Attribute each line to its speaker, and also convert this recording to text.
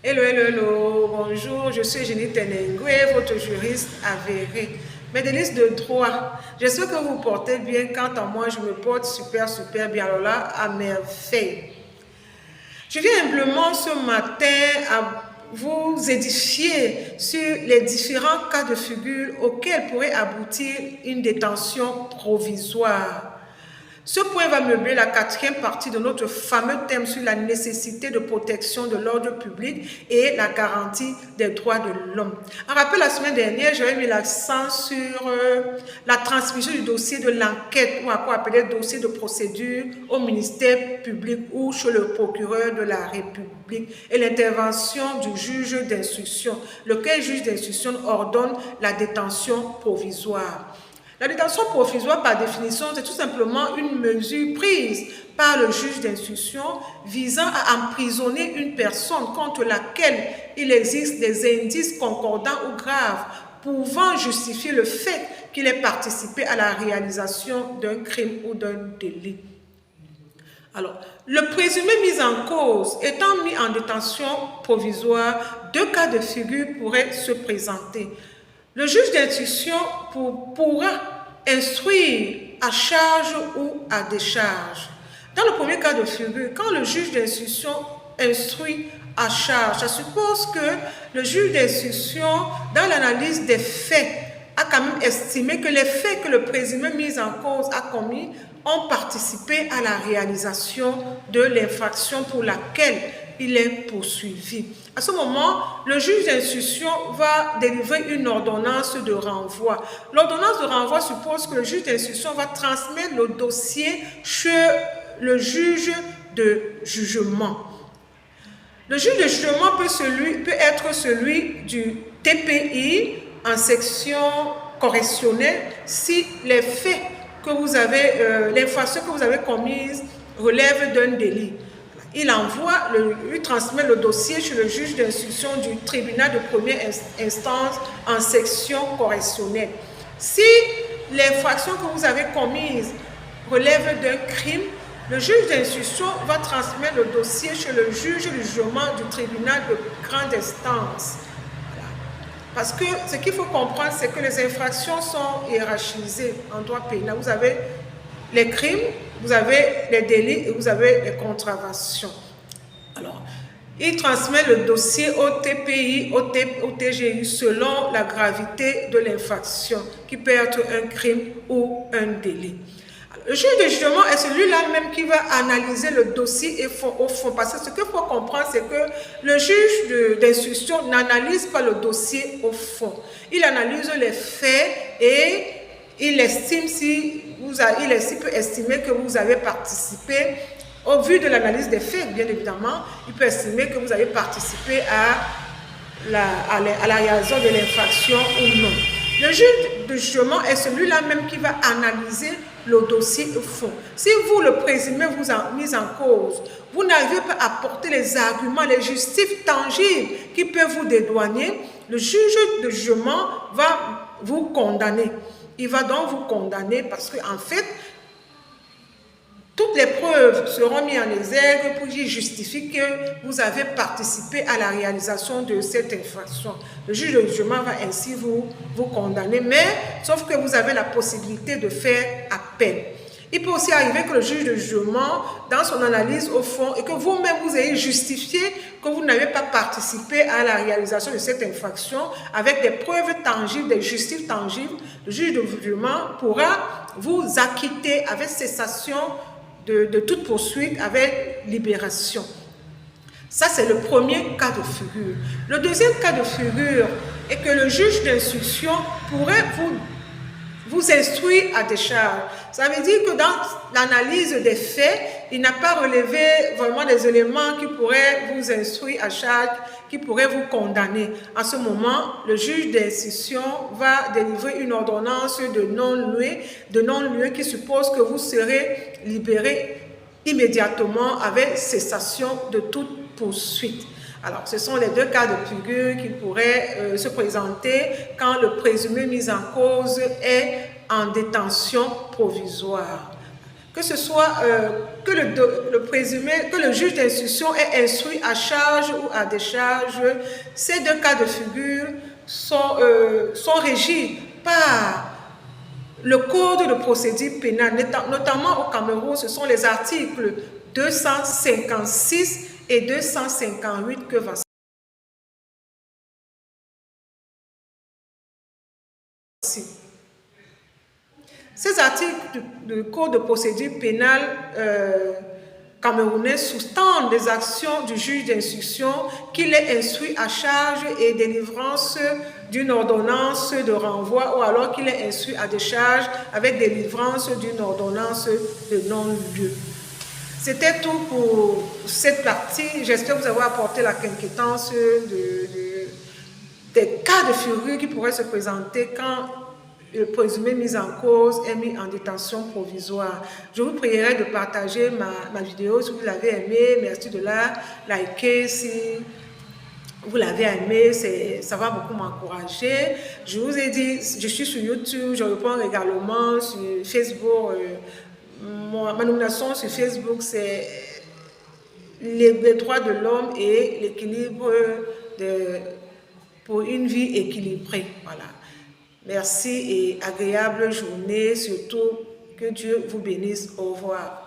Speaker 1: Hello, hello, hello, bonjour, je suis Jenny Tenengwe, votre juriste avéré. Mes délices de droit, j'espère que vous portez bien, quant à moi, je me porte super bien, alors là, à merveille. Je viens humblement ce matin à vous édifier sur les différents cas de figure auxquels pourrait aboutir une détention provisoire. Ce point va meubler la quatrième partie de notre fameux thème sur la nécessité de protection de l'ordre public et la garantie des droits de l'homme. En rappel, la semaine dernière, j'avais mis l'accent sur la transmission du dossier de l'enquête, ou encore appelé dossier de procédure, au ministère public ou chez le procureur de la République et l'intervention du juge d'instruction, lequel juge d'instruction ordonne la détention provisoire. La détention provisoire, par définition, c'est tout simplement une mesure prise par le juge d'instruction visant à emprisonner une personne contre laquelle il existe des indices concordants ou graves pouvant justifier le fait qu'il ait participé à la réalisation d'un crime ou d'un délit. Alors, le présumé mis en cause étant mis en détention provisoire, deux cas de figure pourraient se présenter. Le juge d'instruction pourra instruire à charge ou à décharge. Dans le premier cas de figure, quand le juge d'instruction instruit à charge, ça suppose que le juge d'instruction, dans l'analyse des faits, a quand même estimé que les faits que le présumé mis en cause a commis ont participé à la réalisation de l'infraction pour laquelle il est poursuivi. À ce moment, le juge d'instruction va délivrer une ordonnance de renvoi. L'ordonnance de renvoi suppose que le juge d'instruction va transmettre le dossier chez le juge de jugement. Le juge de jugement peut être celui du TPI en section correctionnelle si les faits que vous avez, l'infraction que vous avez commise relève d'un délit. Il transmet le dossier chez le juge d'instruction du tribunal de première instance en section correctionnelle. Si l'infraction que vous avez commise relève d'un crime, le juge d'instruction va transmettre le dossier chez le juge du jugement du tribunal de grande instance. Parce que ce qu'il faut comprendre, c'est que les infractions sont hiérarchisées en droit pénal. Vous avez les crimes, vous avez les délits et vous avez les contraventions. Alors, il transmet le dossier au TPI, au TGI selon la gravité de l'infraction, qui peut être un crime ou un délit. Alors, le juge de jugement est celui-là même qui va analyser le dossier au fond. Parce que ce qu'il faut comprendre, c'est que le juge d'instruction n'analyse pas le dossier au fond. Il analyse les faits et il peut estimer que vous avez participé, au vu de l'analyse des faits, bien évidemment, il peut estimer que vous avez participé à la réalisation de l'infraction ou non. Le juge de jugement est celui-là même qui va analyser le dossier au fond. Si vous, le présumé, vous mis en cause, vous n'arrivez pas à apporter les arguments, les justifs tangibles qui peuvent vous dédouaner, le juge de jugement va vous condamner. Il va donc vous condamner parce qu'en fait, toutes les preuves seront mises en exergue pour justifier que vous avez participé à la réalisation de cette infraction. Le juge de jugement va ainsi vous condamner, mais sauf que vous avez la possibilité de faire appel. Il peut aussi arriver que le juge de jugement, dans son analyse au fond, et que vous-même vous ayez justifié que vous n'avez pas participé à la réalisation de cette infraction avec des preuves tangibles, des justifs tangibles, le juge de jugement pourra vous acquitter avec cessation de toute poursuite, avec libération. Ça, c'est le premier cas de figure. Le deuxième cas de figure est que le juge d'instruction pourrait vous instruire à décharge. Ça veut dire que dans l'analyse des faits, il n'a pas relevé vraiment des éléments qui pourraient vous instruire à charge, qui pourraient vous condamner. En ce moment, le juge d'instruction va délivrer une ordonnance de non-lieu qui suppose que vous serez libéré immédiatement avec cessation de toute poursuite. Alors, ce sont les deux cas de figure qui pourraient se présenter quand le présumé mis en cause est en détention provisoire. que ce soit que le juge d'instruction est instruit à charge ou à décharge. Ces deux cas de figure sont régis par le code de procédure pénale, notamment au Cameroun. Ce sont les articles 256 et 258 que voici. Ces articles du code de procédure pénale camerounais sous-tendent des actions du juge d'instruction qu'il est instruit à charge et délivrance d'une ordonnance de renvoi, ou alors qu'il est instruit à décharge avec délivrance d'une ordonnance de non-lieu. C'était tout pour cette partie. J'espère vous avoir apporté la quinquétance des cas de figure qui pourraient se présenter quand le présumé mis en cause est mis en détention provisoire. Je vous prierai de partager ma vidéo si vous l'avez aimée. Merci de la liker si vous l'avez aimé, ça va beaucoup m'encourager. Je vous ai dit, je suis sur YouTube, je réponds également sur Facebook. Ma nomination sur Facebook, c'est les droits de l'homme et l'équilibre pour une vie équilibrée. Voilà. Merci et agréable journée. Surtout, que Dieu vous bénisse. Au revoir.